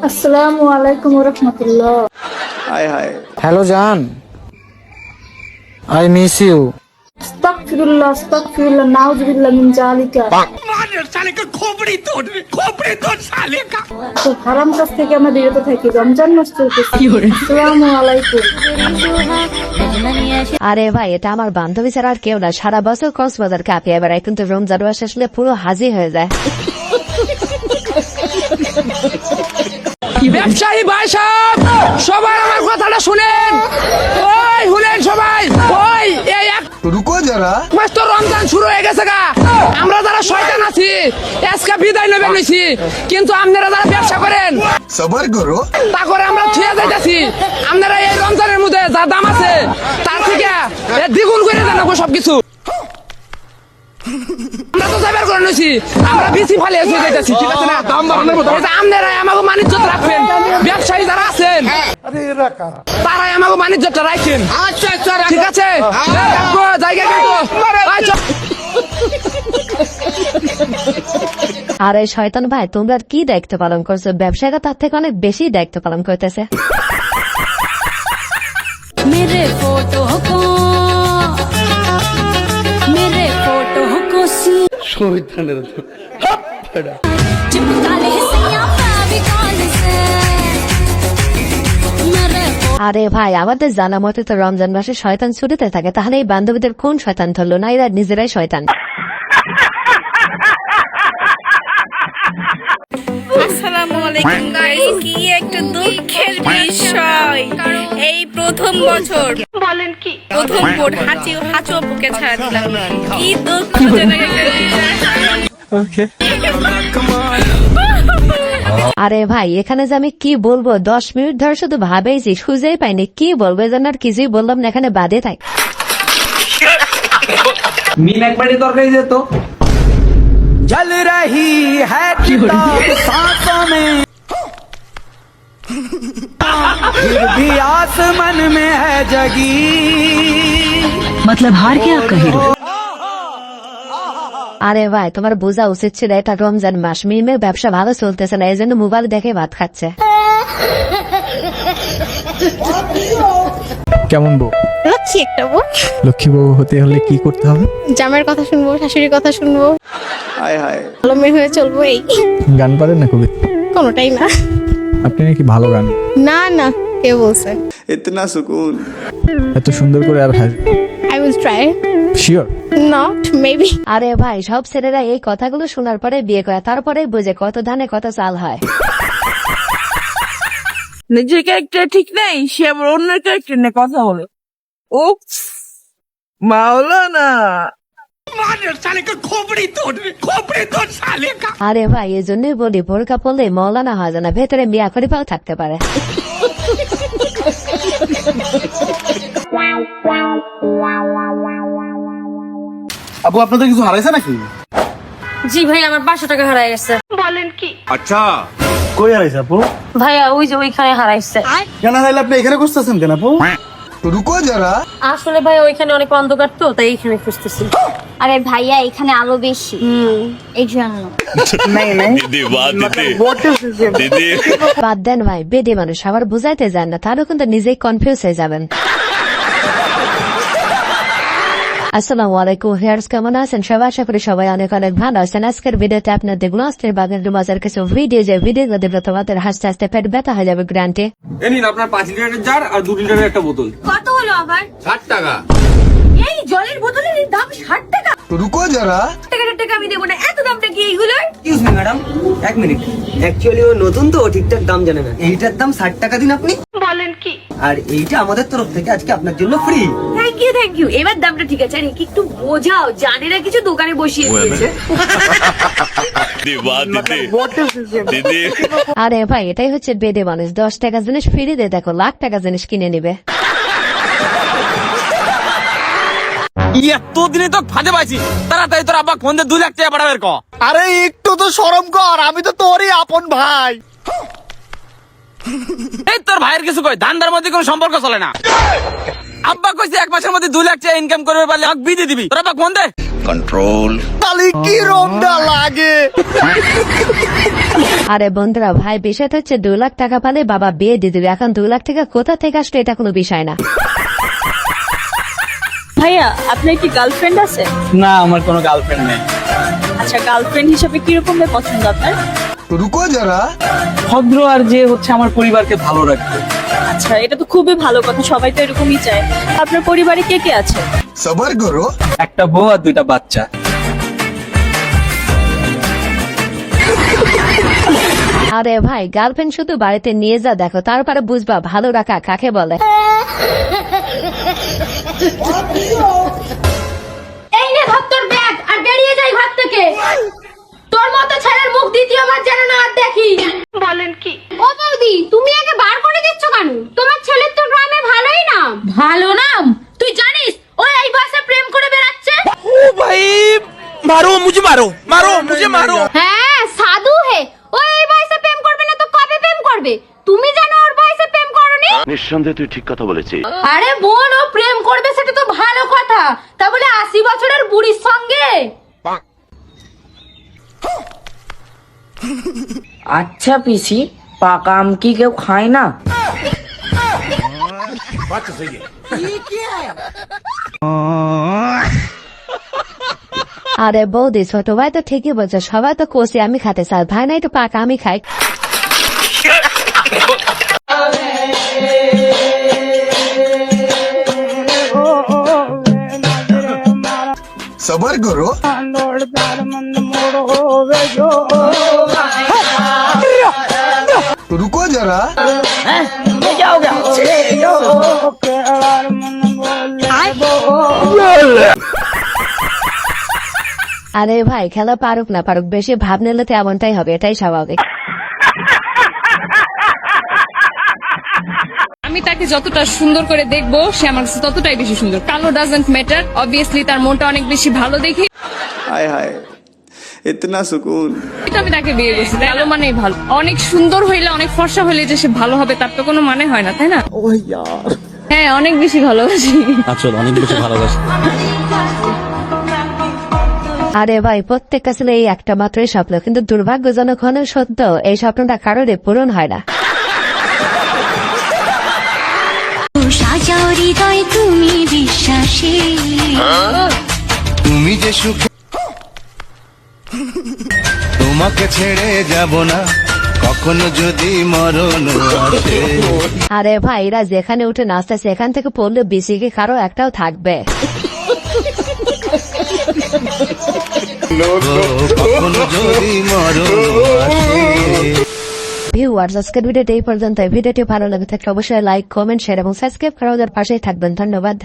আসসালামু আলাইকুম ওয়া রাহমাতুল্লাহ। হায় হায়। হ্যালো জান, আই মিস ইউ। আস্তাগফিরুল্লাহ আস্তাগফিরুল্লাহ নাউযুবিল্লাহ মিন জালিকা। তো হারাম কাজ থেকে আমরা বিরত থাকি, রমজান মাস চলতেছে। আসসালামু আলাইকুম। আরে ভাই, এটা আমার বান্ধবী ছাড়া আর কেউ না। সারা বছর কক্সবাজার কাঁপিয়ে বেড়ায়, কিন্তু রমজান মাস আসলে পুরো হাজির হয়ে যায়। ব্যবসায়ী ভাই সাহেব, সবাই আমার কথাটা শুনেন। ওই শুনেন সবাই, ওই এই এক রুকো যারা, মাস তো রমজান শুরু হয়ে গেছে গা। আমরা যারা শয়তান আছি আজকে বিদায় নেবে নিছি, কিন্তু আপনারা যারা ব্যবসা করেন সবার করো। তা করে আমরা থুয়ে যাইতেছি। আপনারা এই রমজানের মধ্যে যা দাম আছে তার থেকে দ্বিগুণ করে দেন সবকিছু। আমরা তো যাবার করে নিছি, আমরা বেশি ফালে এসে যাইতেছি, ঠিক আছে না? আপনারা আমাকে বাণিজ্য রাখবেন, ব্যবসায়ী যারা আছেন তারাই আমাকে বাণিজ্যটা রাখেন, ঠিক আছে? জায়গা আর এই শয়তান ভাই, তোমরা কি দায়িত্ব পালন করছো? ব্যবসায়ীরা তার থেকে অনেক বেশি দায়িত্ব পালন করতেছে। আরে ভাই, আমাদের জানা মতে তো রমজান মাসে শয়তান ছুটিতে থাকে, তাহলে এই বান্ধবীদের কোন শয়তান ধরলো না? এরা নিজেরাই শয়তান। আসসালামু আলাইকুম গাইস, কি একটা দুঃখের বিষয়। এই প্রথম বছর বলেন কি প্রথম বোর্ড হাঁচু বুকে ছাড়া দিলাম, কি দুঃখজনক একটা বিষয়। আরে ভাই, এখানে যে আমি কি বলবো, 10 মিনিট ধরে শুধু ভাবেইছি, খুঁজেই পাইনি কি বলবো, এজন্য আর কিছুই বললাম না, এখানে বাদে থাক। মিন একবারই তরকারি যেত। जल रही है सांसों में, फिर भी आसमान में है जगी। मतलब हार के आपका हीरो। আরে ভাই, তোমার বোঝা উচিত ছিল এটা রমজান মাস, মিমের ব্যবসা ভালো চলতেছে না, এই জন্য মোবাইল দেখে ভাত খাচ্ছে। কেমন বউ? লক্ষ্মী একটা বউ। লক্ষ্মী বউ হতে হলে কি করতে হবে? জামাইয়ের কথা শুনবো, শাশুড়ির কথা শুনবো, হায় হায়। ভালো মেয়ে হয়ে চলবো। এই গান পারেন না কবি? কোনোটাই না। আপনি নাকি ভালো গান? না না, কে বলছে? ইতনা সুকুন। এত সুন্দর করে আর I will try. Sure? Not maybe. আরে ভাই, সব ছেলেরা এই কথাগুলো শোনার পরে বিয়ে করে, তারপরে বুঝে কত ধানে কত চাল হয়। নিজের ক্যারেক্টার ঠিক নেই, সে আবার অন্যের ক্যারেক্টার নিয়ে কথা বলে। উপস, মাওলানা। আরে ভাই, এই জন্যই বলি বোরকা পড়লে মৌলানা হয় না, ভেতরে মিয়া খলিফাও থাকতে পারে। আপু, আপনাদের কিছু হারাইছে নাকি? জি ভাই, আমার 500 টাকা হারাই গেছে। বলেন কি? আচ্ছা, কই হারাইছে আপু? ভাইয়া ওই যে ওইখানে হারাইছে। কেন হারাইলে? আপনি এখানে খুঁজতেছেন কেন আপু? রুকো যারা, আসলে ভাই ওইখানে অনেক অন্ধকার তো, তাই এখানে খুঁজতেছি। আরে ভাইয়া, এখানে আলো বেশি, এই জন্য। বাদ দেন ভাই, বেডে মানুষ আবার বুঝাইতে যান না, তারও কিন্তু নিজেই কনফিউজ হয়ে যাবেন। আসসালামু আলাইকুম ভিউয়ার্স, কেমন আছেন সবাই? আশা করি সবাই অনেক অনেক ভালো আছেন। আজকের ভিডিওতে আপনার দেখুন আজকের বাগানের মজার কিছু ভিডিও, যে ভিডিওগুলো দেখলে তোমাদের হাসতে হাসতে পেট ব্যথা হয়ে যাবে গ্যারান্টি। এই নিন আপনার 5 লিটারের জার আর 2 লিটারের একটা বোতল। কত হলো আবার? 60 টাকা। এই জলের বোতলের দাম 60 টাকা? রুকো যারা। টাকা আমি দেবো না, এত দামটা কি এইগুলোর? Excuse me madam, 1 minute. Actually ও নতুন তো, ঠিকঠাক দাম জানে না। এইটার দাম 60 টাকা দিন আপনি। বলেন কি? আর এইটা আমাদের তরফ থেকে আজকে আপনার জন্য ফ্রি। Thank you. এবার দামটা ঠিক আছে। আর একটু বোঝাও, জানে না কিছু, দোকানে বসিয়ে দিয়েছে। আরে ভাই, এটাই হচ্ছে বেডে মানুষ, 10 টাকা জিনিস ফ্রি দিয়ে দেখো, লাখ টাকা জিনিস কিনে নিবে। এতদিনে তো ফাঁদে পাইছি, তাড়াতাড়ি তোর আব্বা ফোন দিয়ে 2 লাখ টাকা পাঠাবে। আরে একটু তো শরম কর, আমি তো তোরই আপন ভাই। এই তোর ভাইয়ের কিছু কই, ধান্দার মধ্যে কোনো সম্পর্ক চলে না। আব্বা কইছে 1 মাসের মধ্যে 2 লাখ টাকা ইনকাম করবে পারলে আমাকে বিয়ে দিবি। তোর আব্বা ফোন দে। कंट्रोल আরে বন্ধুরা ভাই বিষয়টা হচ্ছে 2 লাখ টাকা পালে বাবা বিয়ে দিয়ে দিবে। এখন 2 লাখ টাকা কোথা থেকে আসলে এটা কোনো বিষয় না। ভাইয়া আপনার কি গার্লফ্রেন্ড আছে? না আমার কোনো গার্লফ্রেন্ড নেই। আচ্ছা গার্লফ্রেন্ড হিসেবে কিরকম পছন্দ আপনার? रुको जरा ভদ্র আর যে হচ্ছে আমার পরিবারকে ভালো রাখবে। আচ্ছা এটা তো খুবই ভালো কথা, সবাই তো এরকমই চায়। আপনার পরিবারে কে কে আছে? सबर करो একটা বউ আর 2টা বাচ্চা। আরে ভাই গার্লফ্রেন্ড শুধু বাড়িতে নিয়ে যা দেখো, তারপরে বুঝবা ভালো রাখা কাকে বলে। এই নে ধর তোর ব্যাগ আর বেরিয়ে যাই ঘর থেকে। তোর মতো ছেলের মুখ দ্বিতীয়বার যেন না আর দেখি। বলেন কি? ও বৌদি তুমি আগে বার করে দিচ্ছ কেন? তোমার ছেলের তো গ্রামে ভালোই নাম। ভালো নাম? তুই জানিস ও এই বয়সে প্রেম করে বেড়াচ্ছে? ও ভাই মারো মুঝে মারো হ্যাঁ সাধু হে। ও এই বয়সে প্রেম করবে না তো কবে প্রেম করবে? তুমি জানো ওর বয়সে প্রেম করনি? নিঃসন্দেহে তুই ঠিক কথা বলেছিস। আরে বোন ও প্রেম করবে সেটা তো ভালো কথা, তা বলে 80 বছরের বুড়ির সঙ্গে? আচ্ছা পিসি, পাকা আম কি কেউ খায় না? আরে বৌদি ছোট ভাই তো ঠিকই বলছে, সবাই তো কোসি আমি খাতে চাই, ভাই না একটু পাকা আমি খাই। सबर करो रुको जरा আরে ভাই খেলা পারুক না পারুক বেশি ভাব নিলে তো এমনটাই হবে, এটাই স্বাভাবিক। আমি তাকে যতটা সুন্দর করে দেখবো সে আমার কাছে ততটাই বেশি সুন্দর। কালো ডাজন্ট ম্যাটার, অবভিয়াসলি তার মনটা অনেক বেশি ভালো দেখি हाय हाय इतना सुकून তো আমি তাকে বিয়ে করছি। কালো মানেই ভালো, অনেক সুন্দর হইলে অনেক ফর্সা হইলে যে সে ভালো হবে তার তো কোনো মানে হয় না, তাই না? হ্যাঁ অনেক বেশি ভালোবাসি। আসলে অনেক বেশি ভালোবাসি। আরে ভাই প্রত্যেকটা ছেলে এই একটা মাত্রই স্বপ্ন, কিন্তু দুর্ভাগ্যজনক হলে সত্য এই স্বপ্নটা কারোর পূরণ হয় না। সাজাও হৃদয় তুমি বিশ্বাসী, তুমি যে সুখে তোমাকে ছেড়ে যাব না কখনো যদি মরণ আসে। আরে ভাই এরা যেখানে উঠে নাচতে সেখান থেকে পড়লে বিসিকে কারো একটাও থাকবে। কখনো যদি মরণ আসে। ভিউয়ার্স আজকের ভিডিওটা এই পর্যন্ত। ভিডিওটি ভালো লাগে থাকলে অবশ্যই লাইক কমেন্ট শেয়ার এবং সাবস্ক্রাইব করার পাশেই থাকবেন। ধন্যবাদ।